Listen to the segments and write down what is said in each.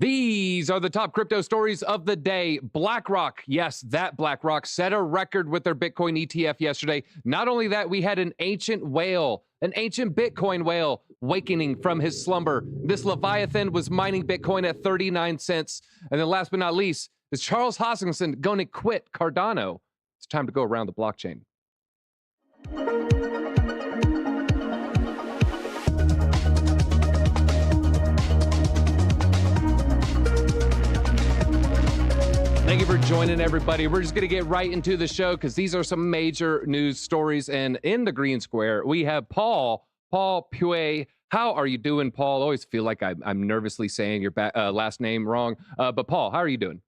These are the top crypto stories of the day. BlackRock, yes, that BlackRock set a record with their Bitcoin ETF yesterday. Not only that, we had an ancient whale, an ancient Bitcoin whale wakening from his slumber. This Leviathan was mining Bitcoin at 39 cents. And then last but not least, is Charles Hoskinson going to quit Cardano? It's time to go around the blockchain. Thank you for joining, everybody. We're just going to get right into the show because these are some major news stories. And in the green square, we have Paul Puey. How are you doing, Paul? I always feel like I'm nervously saying your last name wrong. But Paul, how are you doing?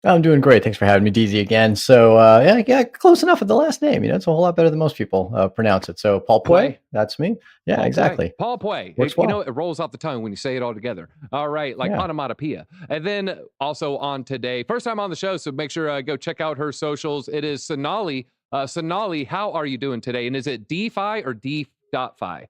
I'm doing great. Thanks for having me, DZ, again. So, yeah, close enough with the last name. It's a whole lot better than most people pronounce it. So, Paul Puey, that's me. Yeah, Paul exactly. Puey. Paul Puey. Works well. You know, it rolls off the tongue when you say it all together. All right, like onomatopoeia. And then also on today, first time on the show, so make sure go check out her socials. It is Sonali. Sonali, how are you doing today? And is it De.fi or De.fi?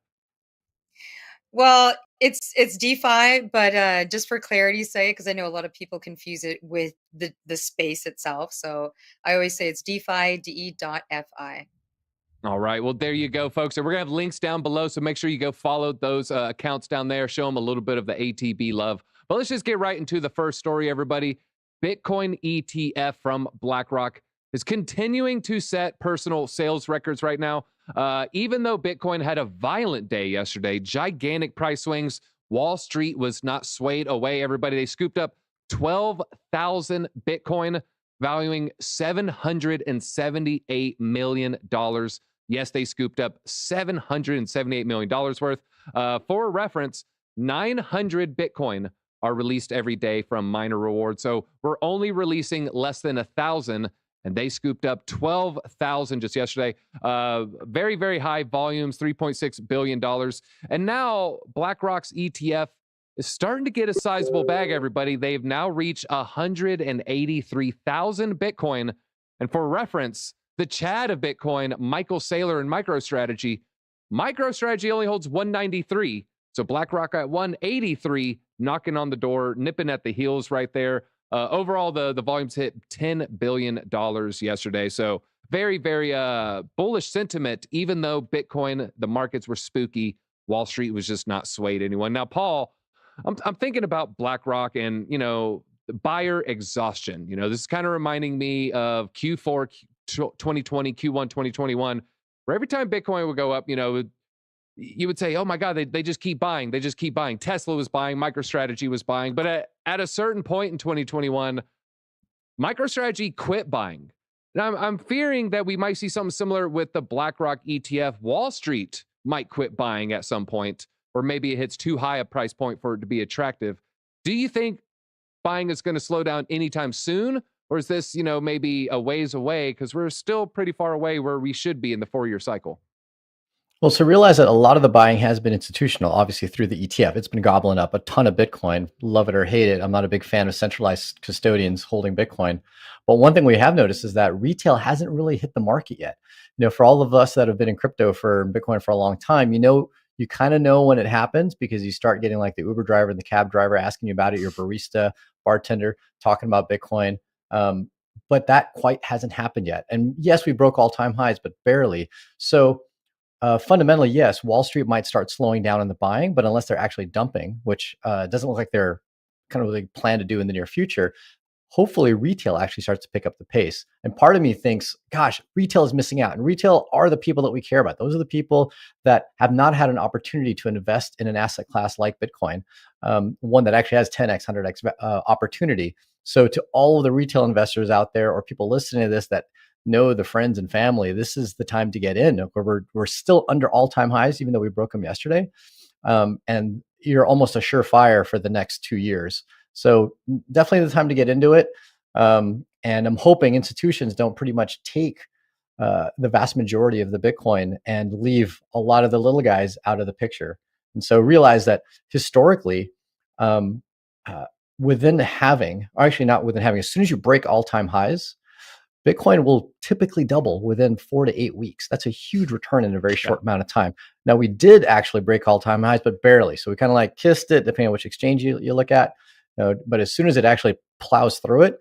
Well, it's De.fi, but just for clarity's sake, because I know a lot of people confuse it with the space itself. So I always say it's De.fi, DE.fi. All right. Well, there you go, folks. And we're going to have links down below. So make sure you go follow those accounts down there. Show them a little bit of the ATB love. But let's just get right into the first story, everybody. Bitcoin ETF from BlackRock is continuing to set personal sales records right now. Even though Bitcoin had a violent day yesterday, gigantic price swings, Wall Street was not swayed away, everybody. They scooped up 12,000 Bitcoin, valuing $778 million. Yes, they scooped up $778 million worth. For reference, 900 Bitcoin are released every day from miner rewards. So we're only releasing less than 1,000, and they scooped up 12,000 just yesterday. Very, very high volumes, $3.6 billion. And now BlackRock's ETF is starting to get a sizable bag, everybody. They've now reached 183,000 Bitcoin. And for reference, the Chad of Bitcoin, Michael Saylor in MicroStrategy only holds 193. So BlackRock at 183, knocking on the door, nipping at the heels right there. Overall, the volumes hit $10 billion yesterday. So very, very bullish sentiment, even though Bitcoin, the markets were spooky. Wall Street was just not swayed anyone. Now, Paul, I'm thinking about BlackRock and, buyer exhaustion. This is kind of reminding me of Q4 2020, Q1 2021, where every time Bitcoin would go up, you would say, oh my God, they just keep buying. They just keep buying. Tesla was buying, MicroStrategy was buying. But at a certain point in 2021, MicroStrategy quit buying. And I'm fearing that we might see something similar with the BlackRock ETF. Wall Street might quit buying at some point, or maybe it hits too high a price point for it to be attractive. Do you think buying is going to slow down anytime soon? Or is this, maybe a ways away? Because we're still pretty far away where we should be in the 4-year cycle. Well, so realize that a lot of the buying has been institutional, obviously through the ETF. It's been gobbling up a ton of Bitcoin, love it or hate it. I'm not a big fan of centralized custodians holding Bitcoin. But one thing we have noticed is that retail hasn't really hit the market yet. For all of us that have been in crypto for Bitcoin for a long time, you kind of know when it happens because you start getting like the Uber driver and the cab driver asking you about it, your barista, bartender talking about Bitcoin. But that quite hasn't happened yet. And yes, we broke all-time highs, but barely. So fundamentally, yes, Wall Street might start slowing down in the buying, but unless they're actually dumping, which doesn't look like they're kind of really plan to do in the near future, hopefully retail actually starts to pick up the pace. And part of me thinks, gosh, retail is missing out. And retail are the people that we care about. Those are the people that have not had an opportunity to invest in an asset class like Bitcoin, one that actually has 10x, 100x opportunity. So to all of the retail investors out there or people listening to this that know the friends and family, this is the time to get in. We're still under all-time highs, even though we broke them yesterday. And you're almost a surefire for the next 2 years. So definitely the time to get into it. And I'm hoping institutions don't pretty much take the vast majority of the Bitcoin and leave a lot of the little guys out of the picture. And so realize that historically, within having, or actually not within having, as soon as you break all-time highs, Bitcoin will typically double within 4 to 8 weeks. That's a huge return in a very short amount of time. Now, we did actually break all-time highs, but barely. So we kind of like kissed it, depending on which exchange you look at. But as soon as it actually plows through it,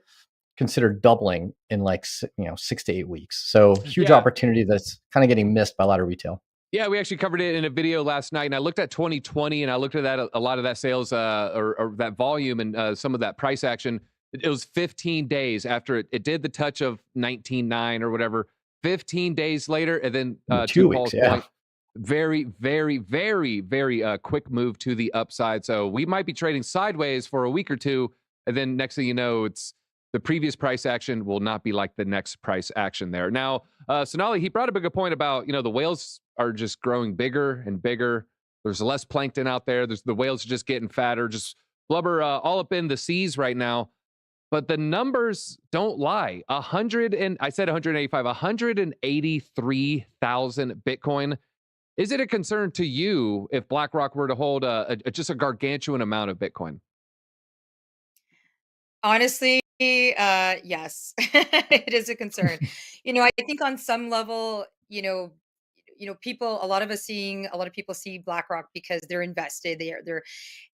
consider doubling in like 6 to 8 weeks. So huge opportunity that's kind of getting missed by a lot of retail. Yeah, we actually covered it in a video last night, and I looked at 2020, and I looked at that a lot of that sales or that volume and some of that price action. It was 15 days after it did the touch of 19.9 or whatever. 15 days later, and then 2 weeks, point, very, very, very, very quick move to the upside. So we might be trading sideways for a week or two, and then next thing you know, it's the previous price action will not be like the next price action there. Now, Sonali, he brought up a good point about, the whales are just growing bigger and bigger. There's less plankton out there. The whales are just getting fatter, just blubber all up in the seas right now. But the numbers don't lie. I said 185, 183,000 Bitcoin. Is it a concern to you if BlackRock were to hold just a gargantuan amount of Bitcoin? Honestly, yes, it is a concern. I think on some level, a lot of people see BlackRock because they're invested. They're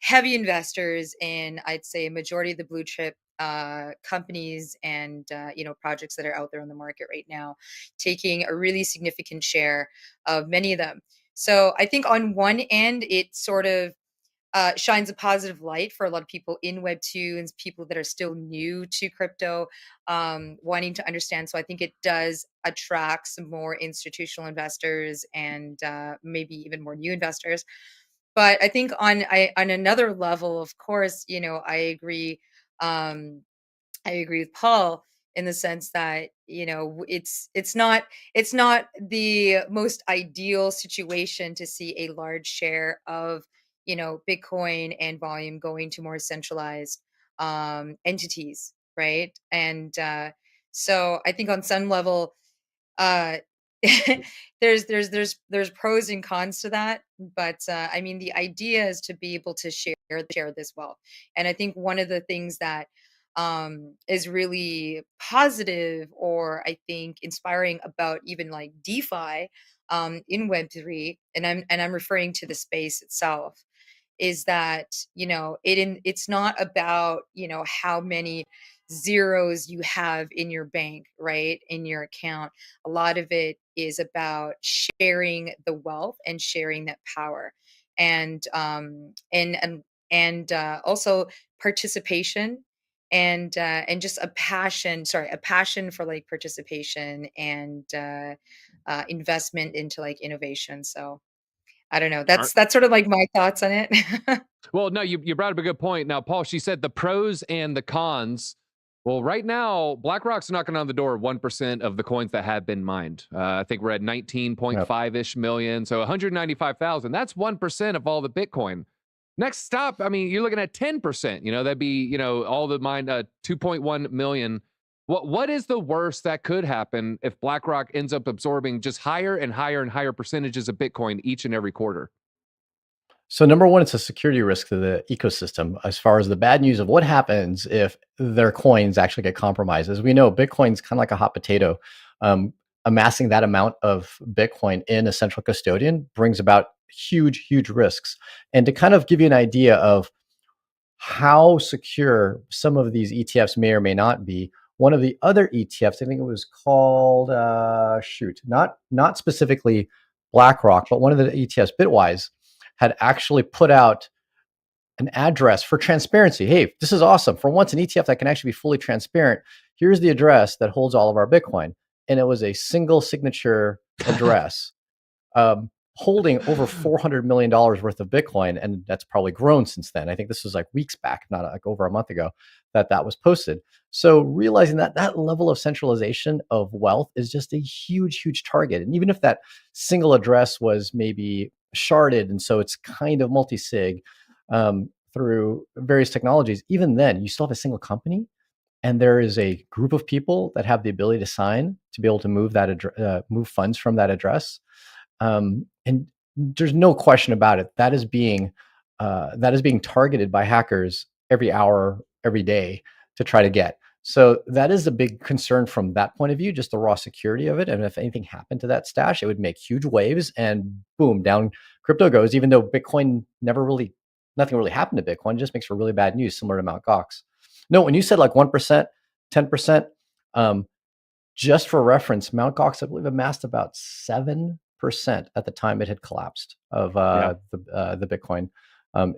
heavy investors in, I'd say, a majority of the blue chip companies and projects that are out there on the market right now, taking a really significant share of many of them. So I think on one end, it sort of shines a positive light for a lot of people in Web 2 and people that are still new to crypto, wanting to understand. So I think it does attract some more institutional investors and maybe even more new investors. But I think on another level, of course, I agree. I agree with Paul in the sense that it's not the most ideal situation to see a large share of Bitcoin and volume going to more centralized entities, right? And so I think on some level, uh, there's pros and cons to that, but I mean the idea is to be able to share this wealth, and I think one of the things that is really positive or I think inspiring about even like DeFi in Web3, and I'm referring to the space itself, is that it's not about how many zeros you have in your bank, right, in your account. A lot of it is about sharing the wealth and sharing that power, and also participation, and just a passion for like participation and investment into like innovation. So I don't know. That's sort of like my thoughts on it. Well, no, you brought up a good point. Now, Paul, she said the pros and the cons. Well, right now, BlackRock's knocking on the door of 1% of the coins that have been mined. I think we're at 19.5-ish million. So 195,000. That's 1% of all the Bitcoin. Next stop, I mean, you're looking at 10%. That'd be, all the mined 2.1 million. What is the worst that could happen if BlackRock ends up absorbing just higher and higher and higher percentages of Bitcoin each and every quarter? So number one, it's a security risk to the ecosystem as far as the bad news of what happens if their coins actually get compromised. As we know, Bitcoin's kind of like a hot potato. Amassing that amount of Bitcoin in a central custodian brings about huge, huge risks. And to kind of give you an idea of how secure some of these ETFs may or may not be, one of the other ETFs, I think it was called, not specifically BlackRock, but one of the ETFs, Bitwise, had actually put out an address for transparency. Hey, this is awesome. For once, an ETF that can actually be fully transparent. Here's the address that holds all of our Bitcoin. And it was a single signature address holding over $400 million worth of Bitcoin. And that's probably grown since then. I think this was like weeks back, not like over a month ago that was posted. So realizing that level of centralization of wealth is just a huge, huge target. And even if that single address was maybe sharded, and so it's kind of multi-sig through various technologies, even then you still have a single company, and there is a group of people that have the ability to sign to be able to move move funds from that address. And there's no question about it. That is being targeted by hackers every hour, every day to try to get. So that is a big concern from that point of view, just the raw security of it. And if anything happened to that stash, it would make huge waves and boom, down crypto goes, even though Bitcoin never really nothing really happened to Bitcoin. It just makes for really bad news, similar to Mt. Gox. No, when you said like 1%, 10%, just for reference, Mt. Gox, I believe, amassed about 7% at the time it had collapsed of the Bitcoin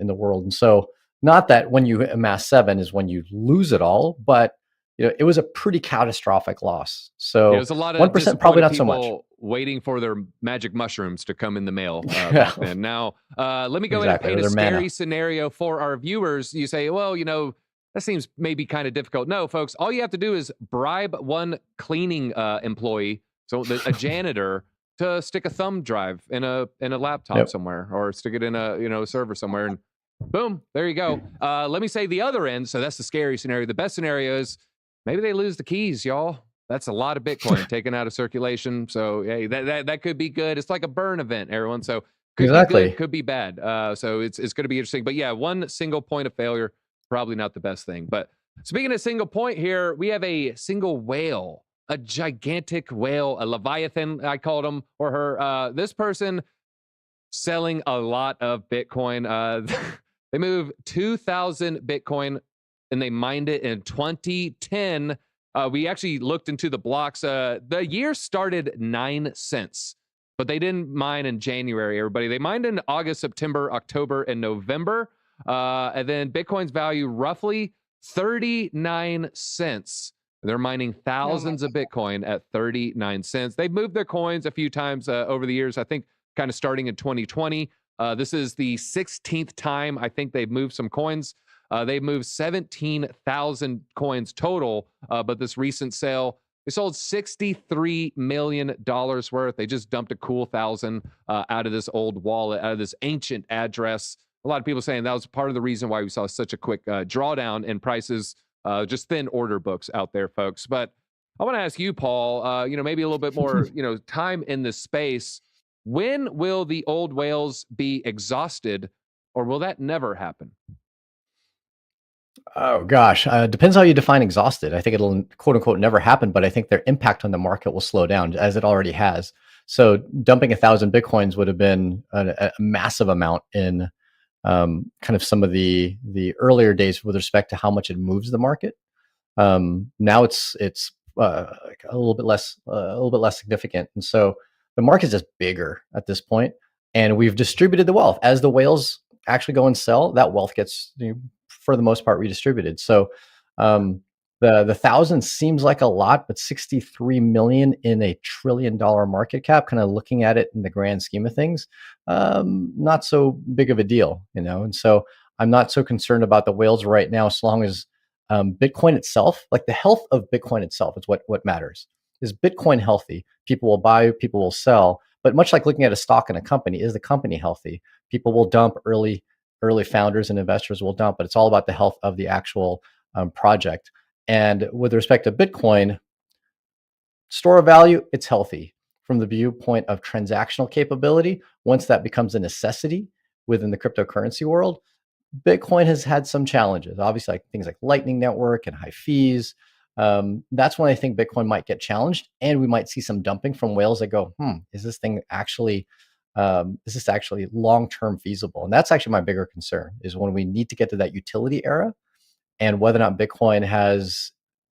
in the world. And so, not that when you amass 7 is when you lose it all, but it was a pretty catastrophic loss. So there's a lot of 1% probably not so much. Waiting for their magic mushrooms to come in the mail Yeah. back then. Now, let me go in and Exactly, paint a or their scary mana. scenario for our viewers. You say, well, that seems maybe kind of difficult. No, folks, all you have to do is bribe one cleaning employee, so a janitor, to stick a thumb drive in a laptop somewhere, or stick it in a server somewhere, and boom, there you go. Let me say the other end. So that's the scary scenario. The best scenario is maybe they lose the keys, y'all. That's a lot of Bitcoin taken out of circulation. So hey, that could be good. It's like a burn event, everyone. So could be good, could be bad. So it's going to be interesting. But yeah, one single point of failure, probably not the best thing. But speaking of single point here, we have a single whale, a gigantic whale, a Leviathan, I called him or her. This person selling a lot of Bitcoin. They move 2,000 Bitcoin and they mined it in 2010. We actually looked into the blocks. The year started 9 cents, but they didn't mine in January, everybody. They mined in August, September, October, and November. And then Bitcoin's value roughly 39 cents. They're mining thousands of Bitcoin at 39 cents. They've moved their coins a few times over the years, I think kind of starting in 2020. This is the 16th time I think they've moved some coins. They moved 17,000 coins total, but this recent sale, they sold $63 million worth. They just dumped a cool 1,000 out of this old wallet, out of this ancient address. A lot of people saying that was part of the reason why we saw such a quick drawdown in prices, just thin order books out there, folks. But I want to ask you, Paul, maybe a little bit more, time in this space. When will the old whales be exhausted, or will that never happen? Oh gosh, depends how you define exhausted. I think it'll quote unquote never happen, but I think their impact on the market will slow down as it already has. So dumping 1,000 Bitcoins would have been a massive amount in kind of some of the earlier days with respect to how much it moves the market. Now it's like a little bit less significant, and so the market's just bigger at this point, and we've distributed the wealth as the whales actually go and sell. That wealth gets for the most part redistributed. So the 1,000 seems like a lot, but 63 million in a $1 trillion market cap, kind of looking at it in the grand scheme of things, not so big of a deal, And so I'm not so concerned about the whales right now, as long as Bitcoin itself, like the health of Bitcoin itself, is what matters. Is Bitcoin healthy? People will buy, people will sell. But much like looking at a stock in a company, is the company healthy? People will dump early founders and investors will dump, but it's all about the health of the actual project. And with respect to Bitcoin, store of value, it's healthy from the viewpoint of transactional capability. Once that becomes a necessity within the cryptocurrency world, Bitcoin has had some challenges. Obviously, like things like Lightning Network and high fees. That's when I think Bitcoin might get challenged, and we might see some dumping from whales that go, is this thing actually long-term feasible? And that's actually my bigger concern, is when we need to get to that utility era, and whether or not Bitcoin has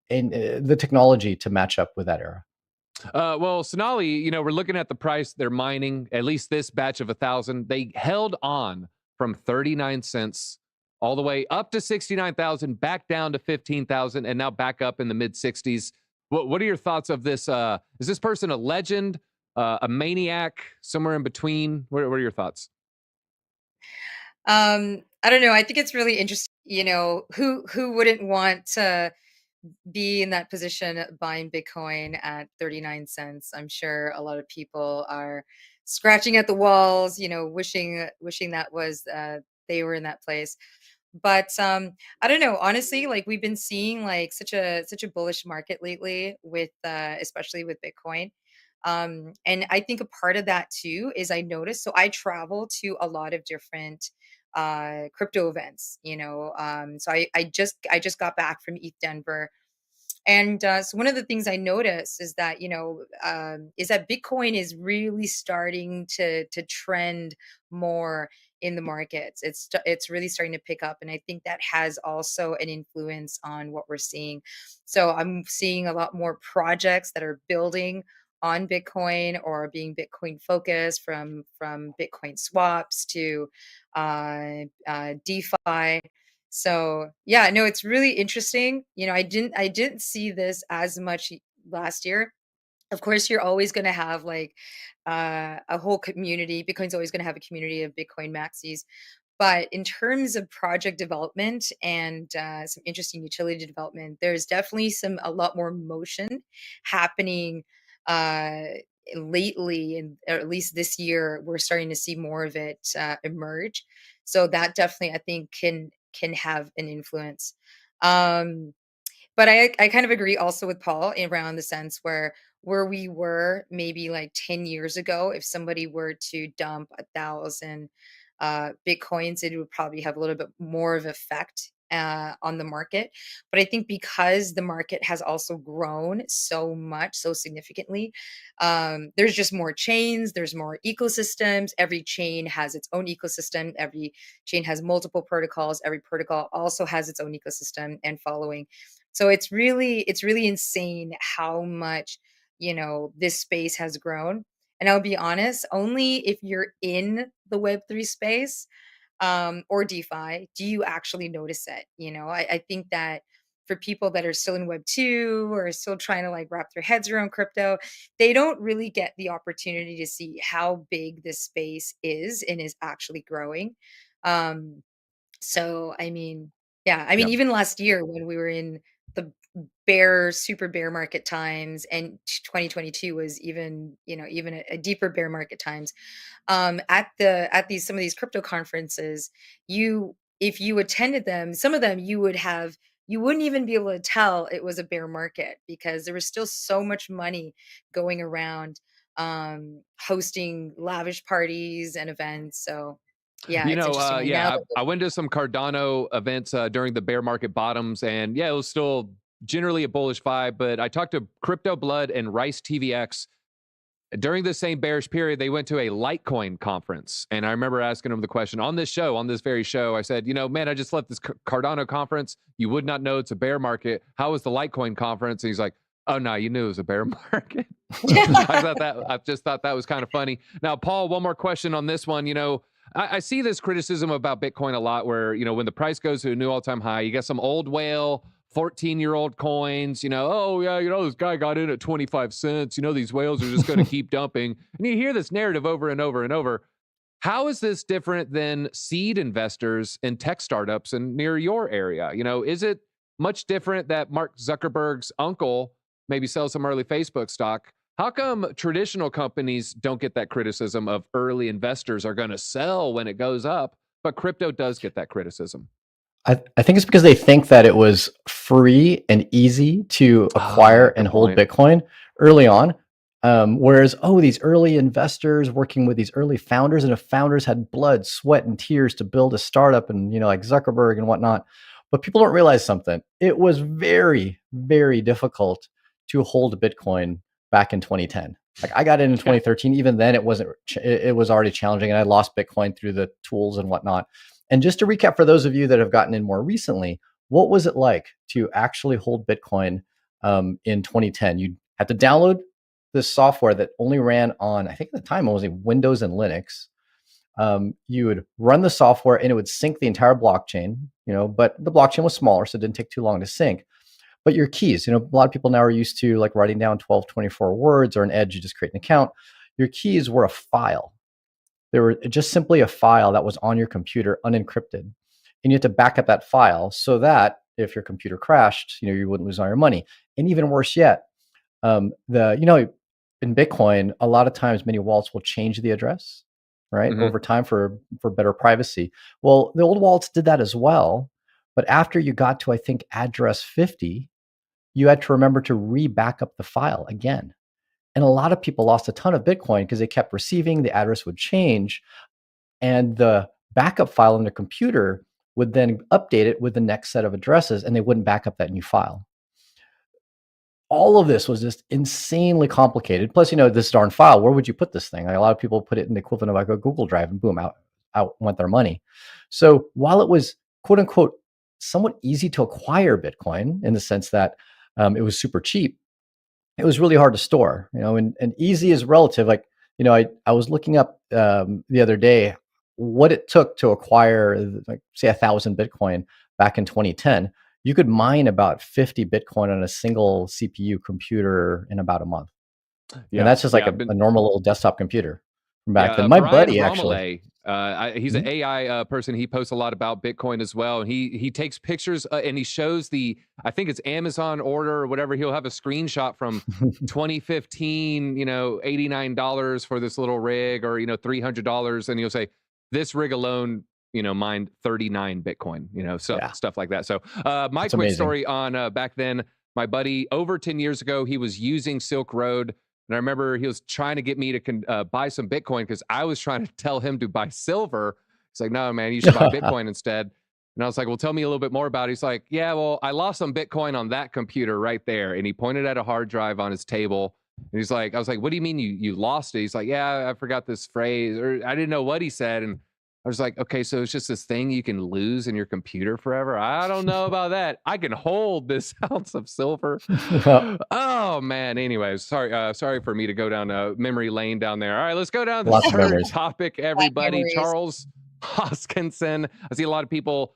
the technology to match up with that era. Well, Sonali, we're looking at the price they're mining, at least this batch of 1,000. They held on from 39 cents all the way up to 69,000, back down to 15,000, and now back up in the mid 60s. What are your thoughts of this? Is this person a legend, a maniac, somewhere in between? What are your thoughts? I don't know. I think it's really interesting. Who wouldn't want to be in that position buying Bitcoin at 39 cents? I'm sure a lot of people are scratching at the walls, wishing that was they were in that place. But I don't know. Honestly, like we've been seeing like such a bullish market lately with especially with Bitcoin. And I think a part of that too is I noticed. So I travel to a lot of different crypto events. So I just got back from ETH Denver, And so one of the things I noticed is that, is that Bitcoin is really starting to trend more in the markets. It's really starting to pick up, and I think that has also an influence on what we're seeing. So I'm seeing a lot more projects that are building on Bitcoin or being Bitcoin focused, from Bitcoin swaps to DeFi. So yeah, no, it's really interesting. I didn't see this as much last year. Of course, you're always going to have like a whole community. Bitcoin's always going to have a community of Bitcoin maxis. But in terms of project development and some interesting utility development, there's definitely a lot more motion happening uh, lately, and or at least this year, we're starting to see more of it emerge. So that definitely, I think, can have an influence. Um, but I kind of agree also with Paul around the sense where we were maybe like 10 years ago, if somebody were to dump 1,000 Bitcoins, it would probably have a little bit more of effect on the market. But I think because the market has also grown so much, so significantly, there's just more chains, there's more ecosystems. Every chain has its own ecosystem. Every chain has multiple protocols. Every protocol also has its own ecosystem and following. So it's really insane how much, this space has grown. And I'll be honest, only if you're in the Web3 space or DeFi do you actually notice it. I think that for people that are still in Web 2 or still trying to like wrap their heads around crypto, they don't really get the opportunity to see how big this space is and is actually growing. Um, so, I mean, yeah, I mean, Yeah. even last year when we were in the super bear market times, and 2022 was even a deeper bear market times. At these some of these crypto conferences, if you attended them, some of them you wouldn't even be able to tell it was a bear market because there was still so much money going around, hosting lavish parties and events. So yeah, it's interesting right now. Yeah, I went to some Cardano events during the bear market bottoms, and yeah, it was still generally a bullish vibe. But I talked to Crypto Blood and Rice TVX during the same bearish period. They went to a Litecoin conference, and I remember asking them the question on this show, on this very show. I said, man, I just left this Cardano conference. You would not know it's a bear market. How was the Litecoin conference? And he's like, oh no, you knew it was a bear market. So I just thought that was kind of funny. Now, Paul, one more question on this one. I see this criticism about Bitcoin a lot where, when the price goes to a new all-time high, you get some old whale 14-year-old coins, oh yeah, this guy got in at 25 cents. These whales are just going to keep dumping. And you hear this narrative over and over and over. How is this different than seed investors in tech startups and near your area? Is it much different that Mark Zuckerberg's uncle maybe sells some early Facebook stock? How come traditional companies don't get that criticism of early investors are going to sell when it goes up, but crypto does get that criticism? I think it's because they think that it was free and easy to acquire and hold Bitcoin early on. Whereas, these early investors working with these early founders, and if founders had blood, sweat, and tears to build a startup, and like Zuckerberg and whatnot. But people don't realize something. It was very, very difficult to hold Bitcoin back in 2010. Like I got in 2013. Even then, it wasn't. It was already challenging, and I lost Bitcoin through the tools and whatnot. And just to recap for those of you that have gotten in more recently, what was it like to actually hold Bitcoin in 2010? You had to download this software that only ran on, I think at the time it was Windows and Linux. You would run the software and it would sync the entire blockchain, but the blockchain was smaller, so it didn't take too long to sync. But your keys, a lot of people now are used to like writing down 12, 24 words, or an Edge, you just create an account. Your keys were a file. They were just simply a file that was on your computer, unencrypted. And you had to back up that file so that if your computer crashed, you wouldn't lose all your money. And even worse yet, in Bitcoin, a lot of times many wallets will change the address, right? Over time for better privacy. Well, the old wallets did that as well. But after you got to, I think, address 50, you had to remember to re-back up the file again. And a lot of people lost a ton of Bitcoin because they kept receiving, the address would change, and the backup file on their computer would then update it with the next set of addresses, and they wouldn't back up that new file. all of this was just insanely complicated. Plus, this darn file, where would you put this thing? Like, a lot of people put it in the equivalent of like a Google Drive, and boom, out went their money. So while it was quote unquote somewhat easy to acquire Bitcoin in the sense that it was super cheap, it was really hard to store, and easy is relative. Like, I was looking up the other day what it took to acquire, like, say, 1,000 Bitcoin back in 2010. You could mine about 50 Bitcoin on a single CPU computer in about a month. And that's just like a normal little desktop computer from back then. My Brian buddy, actually. He's an AI person. He posts a lot about Bitcoin as well. And he takes pictures and he shows I think it's Amazon order or whatever. He'll have a screenshot from 2015, $89 for this little rig, or, $300. And he'll say, this rig alone, mined 39 Bitcoin, stuff like that. So my quick story on back then, my buddy, over 10 years ago, he was using Silk Road. And I remember he was trying to get me to buy some Bitcoin because I was trying to tell him to buy silver. He's like, no, man, you should buy Bitcoin instead. And I was like, well, tell me a little bit more about it. He's like, yeah, well, I lost some Bitcoin on that computer right there. And he pointed at a hard drive on his table. And he's like, I was like, what do you mean you lost it? He's like, yeah, I forgot this phrase, or I didn't know what he said. And I was like, okay, so it's just this thing you can lose in your computer forever? I don't know about that. I can hold this ounce of silver. Oh, man. Anyways, sorry for me to go down memory lane down there. All right, let's go down to the third topic, everybody. Charles Hoskinson. I see a lot of people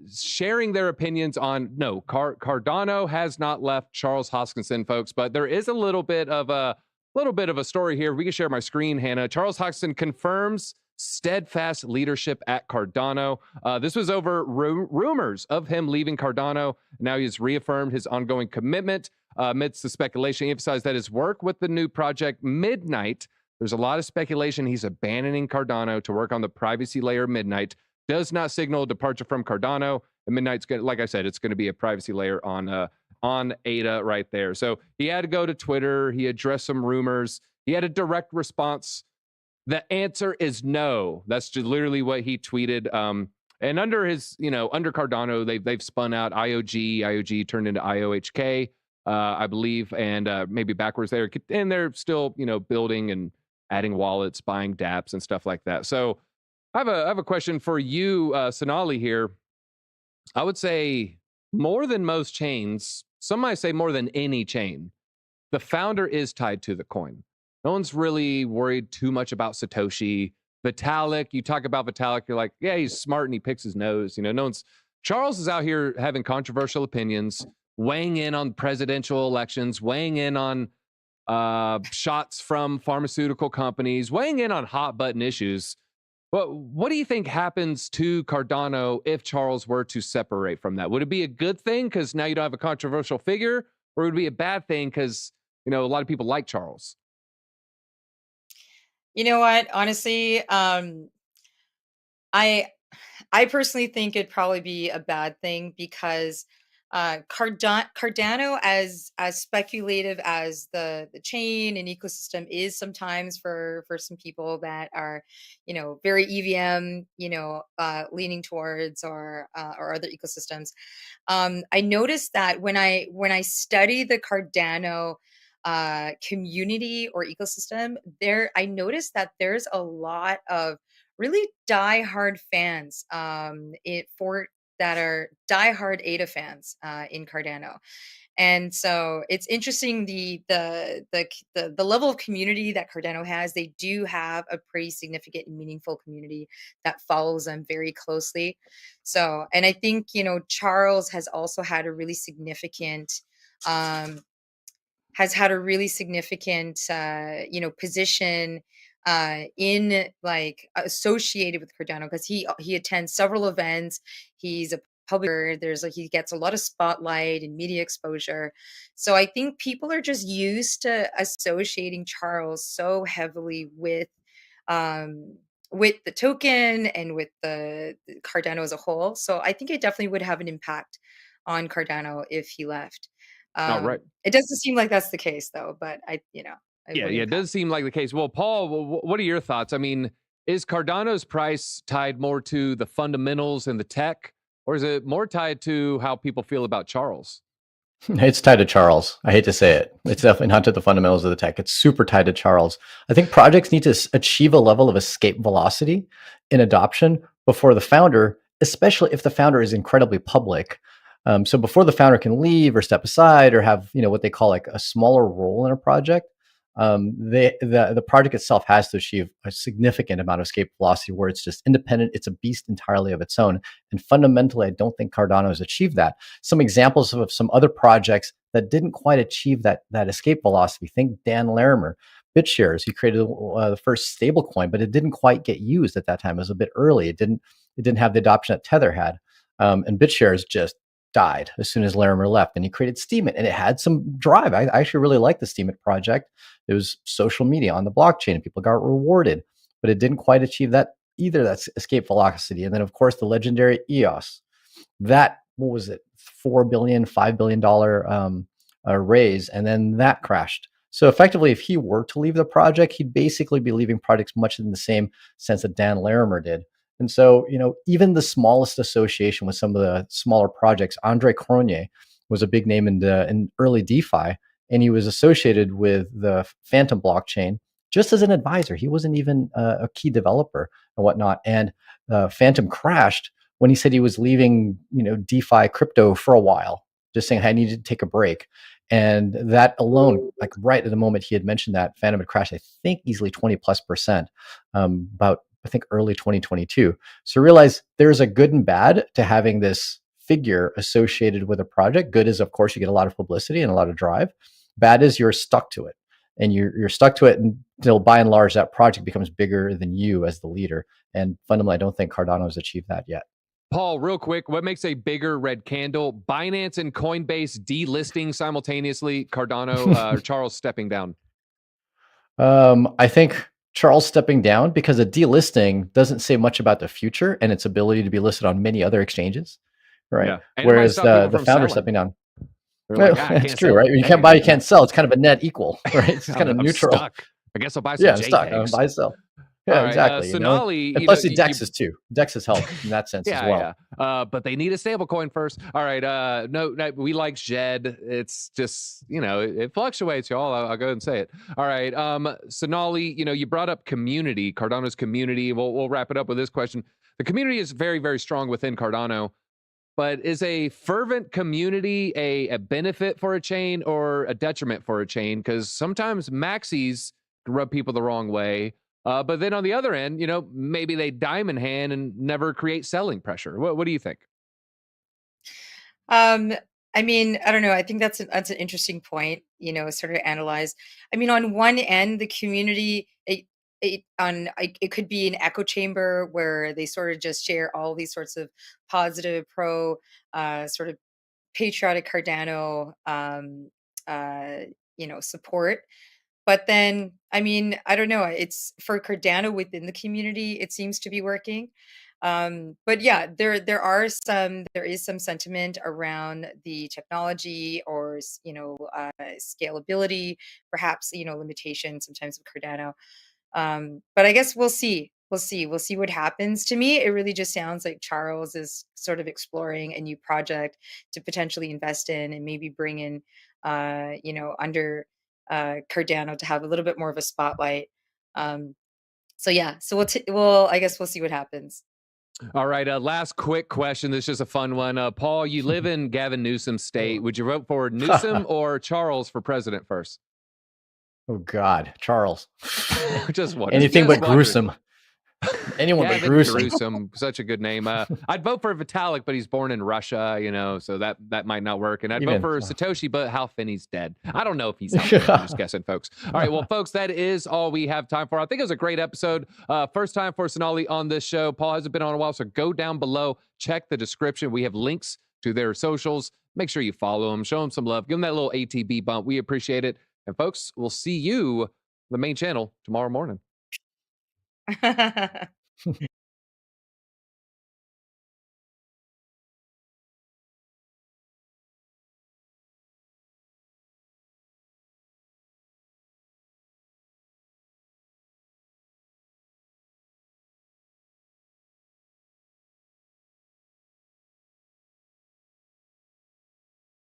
sharing their opinions on, no, Cardano has not left Charles Hoskinson, folks, but there is a little bit of a story here. We can share my screen, Hannah. Charles Hoskinson confirms steadfast leadership at Cardano. This was over rumors of him leaving Cardano. Now he's reaffirmed his ongoing commitment amidst the speculation. He emphasized that his work with the new project Midnight, there's a lot of speculation he's abandoning Cardano to work on the privacy layer Midnight, does not signal departure from Cardano. And Midnight's going to, like I said, it's going to be a privacy layer on ADA right there. So he had to go to Twitter. He addressed some rumors. He had a direct response. The answer is no. That's just literally what he tweeted. And under his, under Cardano, they've spun out IOG. IOG turned into IOHK, I believe, and maybe backwards there. And they're still, building and adding wallets, buying dApps and stuff like that. So I have a question for you, Sonali here. I would say more than most chains, some might say more than any chain, the founder is tied to the coin. No one's really worried too much about Satoshi. Vitalik, you talk about Vitalik, you're like, yeah, he's smart and he picks his nose. Charles is out here having controversial opinions, weighing in on presidential elections, weighing in on shots from pharmaceutical companies, weighing in on hot button issues. But what do you think happens to Cardano if Charles were to separate from that? Would it be a good thing because now you don't have a controversial figure, or would it be a bad thing because, a lot of people like Charles? You know what? Honestly, I personally think it'd probably be a bad thing because Cardano, as speculative as the chain and ecosystem is sometimes for some people that are, very EVM, leaning towards or other ecosystems. I noticed that when I study the Cardano community or ecosystem, I noticed that there's a lot of really diehard fans that are diehard ADA fans in Cardano. And so it's interesting the level of community that Cardano has. They do have a pretty significant and meaningful community that follows them very closely. So, and I think, Charles has also had a really significant position in associated with Cardano because he attends several events. He's a publisher. He gets a lot of spotlight and media exposure. So I think people are just used to associating Charles so heavily with the token and with the Cardano as a whole. So I think it definitely would have an impact on Cardano if he left. Right. It doesn't seem like that's the case though, but it does seem like the case. Well, Paul, what are your thoughts? I mean, is Cardano's price tied more to the fundamentals and the tech, or is it more tied to how people feel about Charles? It's tied to Charles. I hate to say it. It's definitely not to the fundamentals of the tech. It's super tied to Charles. I think projects need to achieve a level of escape velocity in adoption before the founder, especially if the founder is incredibly public. So before the founder can leave or step aside or have what they call like a smaller role in a project, the project itself has to achieve a significant amount of escape velocity where it's just independent. It's a beast entirely of its own. And fundamentally, I don't think Cardano has achieved that. Some examples of some other projects that didn't quite achieve that escape velocity. Think Dan Larimer, BitShares. He created the first stablecoin, but it didn't quite get used at that time. It was a bit early. It didn't have the adoption that Tether had, and BitShares just died as soon as Larimer left. And he created Steemit, and it had some drive. I actually really like the Steemit project. It was social media on the blockchain, and people got rewarded, but it didn't quite achieve that either. That's escape velocity. And then, of course, the legendary EOS. That, what was it, $4 billion, $5 billion raise, and then that crashed. So effectively, if he were to leave the project, he'd basically be leaving projects much in the same sense that Dan Larimer did. And so, even the smallest association with some of the smaller projects, Andre Cronje was a big name in early DeFi, and he was associated with the Phantom blockchain just as an advisor. He wasn't even a key developer and whatnot. And Phantom crashed when he said he was leaving, DeFi crypto for a while, just saying, I needed to take a break. And that alone, like right at the moment he had mentioned that, Phantom had crashed, I think easily 20+%, about I think early 2022. So realize there's a good and bad to having this figure associated with a project. Good is, of course, you get a lot of publicity and a lot of drive. Bad is you're stuck to it. And you're stuck to it until, by and large, that project becomes bigger than you as the leader. And fundamentally, I don't think Cardano has achieved that yet. Paul, real quick, what makes a bigger red candle? Binance and Coinbase delisting simultaneously, Cardano or Charles stepping down? I think Charles stepping down, because a delisting doesn't say much about the future and its ability to be listed on many other exchanges, right? Yeah. Whereas the founder stepping down. Like, it's true, right? You can't buy, you can't sell. It's kind of a net equal, right? It's kind of neutral. Stuck. I guess I'll buy some. Yeah, I'm stuck. I'll buy, sell. Yeah, right, exactly. Sonali, and plus the DEXs too. DEXs help in that sense as well. Yeah. But they need a stable coin first. All right. No, we like Jed. It's just, it fluctuates, y'all. I'll go ahead and say it. All right. Sonali, you brought up community, Cardano's community. We'll wrap it up with this question. The community is very, very strong within Cardano, but is a fervent community a benefit for a chain or a detriment for a chain? Because sometimes maxis rub people the wrong way. But then on the other end, maybe they diamond hand and never create selling pressure. What do you think? I mean, I don't know. I think that's an interesting point, sort of analyze. I mean, on one end, the community, it could be an echo chamber where they sort of just share all these sorts of positive, pro, sort of patriotic Cardano, support. But then, I mean, I don't know. It's for Cardano within the community, it seems to be working. But yeah, there is some sentiment around the technology or scalability, perhaps limitations sometimes of Cardano. But I guess we'll see. We'll see what happens. To me, it really just sounds like Charles is sort of exploring a new project to potentially invest in and maybe bring in, under Cardano to have a little bit more of a spotlight. So yeah, so I guess we'll see what happens. All right, last quick question. This is just a fun one. Paul, you live in Gavin Newsom's state. Would you vote for Newsom or Charles for president first? Oh God, Charles. Just wondering. Anything but gruesome. Anyone but gruesome. Such a good name. I'd vote for Vitalik, but he's born in Russia, so that might not work. And I'd vote for Satoshi, but Hal Finney's dead. I don't know if he's out there. I'm just guessing, folks. All right, well, folks, that is all we have time for. I think it was a great episode. First time for Sonali on this show. Paul hasn't been on a while, so go down below, check the description. We have links to their socials. Make sure you follow them, show them some love, give them that little ATB bump. We appreciate it. And folks, we'll see you on the main channel tomorrow morning.